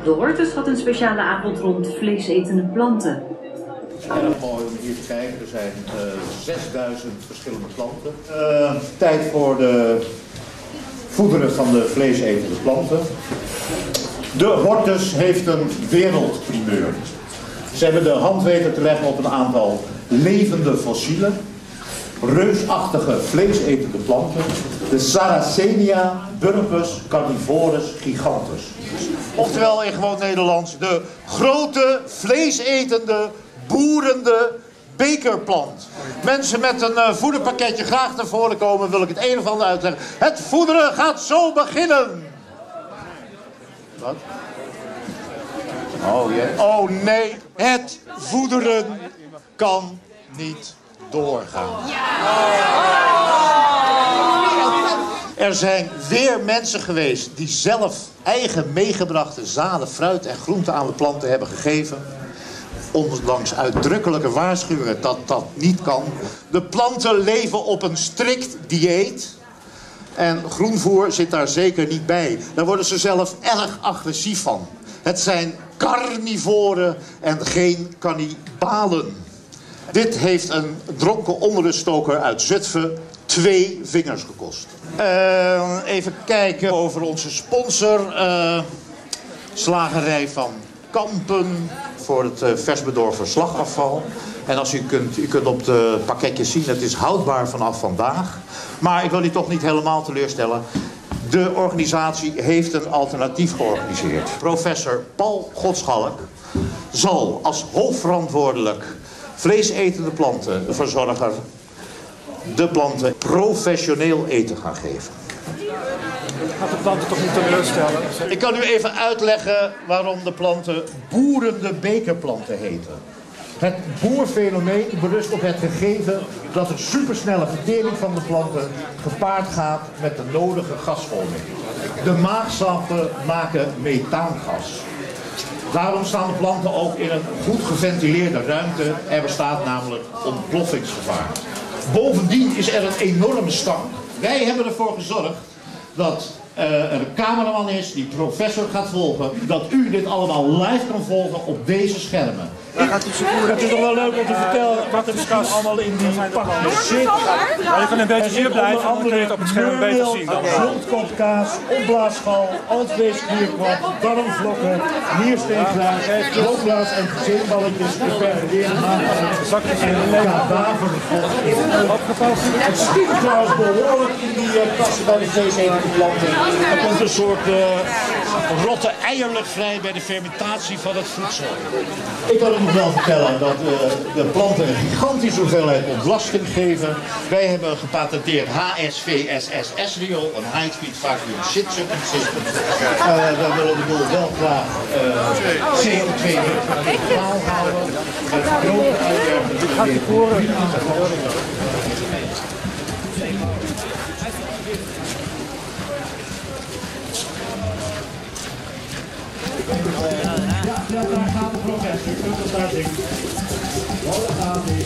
De Hortus had een speciale avond rond vleesetende planten. Erg mooi om hier te kijken. Er zijn 6000 verschillende planten. Tijd voor de voederen van de vleesetende planten. De Hortus heeft een wereldprimeur. Ze hebben de hand weten te leggen op een aantal levende fossielen. Reusachtige vleesetende planten. De Sarracenia Burbus carnivorus gigantus. Oftewel in gewoon Nederlands de grote vleesetende boerende bekerplant. Mensen met een voederpakketje graag naar voren komen, wil ik het een of ander uitleggen. Het voederen gaat zo beginnen. Wat? Oh, oh nee, het voederen kan niet doorgaan. Er zijn weer mensen geweest die zelf eigen meegebrachte zaden, fruit en groenten aan de planten hebben gegeven. Ondanks uitdrukkelijke waarschuwingen dat dat niet kan. De planten leven op een strikt dieet. En groenvoer zit daar zeker niet bij. Daar worden ze zelf erg agressief van. Het zijn carnivoren en geen kannibalen. Dit heeft een dronken onruststoker uit Zutphen 2 vingers gekost. Even kijken over onze sponsor. Slagerij van Kampen voor het vers bedorven slagafval. En als u kunt op de pakketjes zien, het is houdbaar vanaf vandaag. Maar ik wil u toch niet helemaal teleurstellen. De organisatie heeft een alternatief georganiseerd. Professor Paul Godschalk zal als hoofdverantwoordelijk vleesetende plantenverzorger de planten professioneel eten gaan geven. Gaat de planten toch niet teleurstellen? Ik kan u even uitleggen waarom de planten boerende bekerplanten heten. Het boerfenomeen berust op het gegeven dat er supersnelle vertering van de planten gepaard gaat met de nodige gasvorming. De maagsappen maken methaangas. Daarom staan de planten ook in een goed geventileerde ruimte. Er bestaat namelijk ontploffingsgevaar. Bovendien is er een enorme stank. Wij hebben ervoor gezorgd dat er een cameraman is die professor gaat volgen. Dat u dit allemaal live kan volgen op deze schermen. Het is toch wel leuk om te vertellen wat er misschien allemaal in die pakjes zit. Ja, je kan een beetje hier blijven, dan kun je het op het scherm beter zien. Zultkopkaas, opblaasschal, altweesklierkwap, darmvlokken, niersteenkruid, loopblaas en gezeemballetjes, geperforeerde maagzakjes en kadavervlok. Het stinkt trouwens behoorlijk in die kassen bij de vleesetende planten. Er komt een soort rotte eierlucht vrij bij de fermentatie van het voedsel. Ik kan u nog wel vertellen dat de planten een gigantische hoeveelheid ontlasting geven. Wij hebben een gepatenteerd HSVSSS-riool, een High Speed Vacuum Shit-Sucking System. We willen de boel wel graag CO2-neutraal houden. Met grote uitwerpingen. Ja, daar gaat de professor. U kunt het daar zien. Daar gaat hij.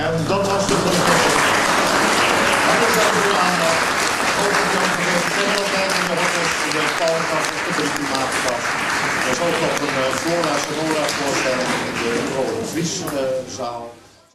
En dat was de anders dan de aandacht. Ook op Jan van de Vendeltijd in de hotels, de Pauwkast, de Klimaatgast. Er is ook nog een flora-sonora voorstelling in de Rode Vrieszaal.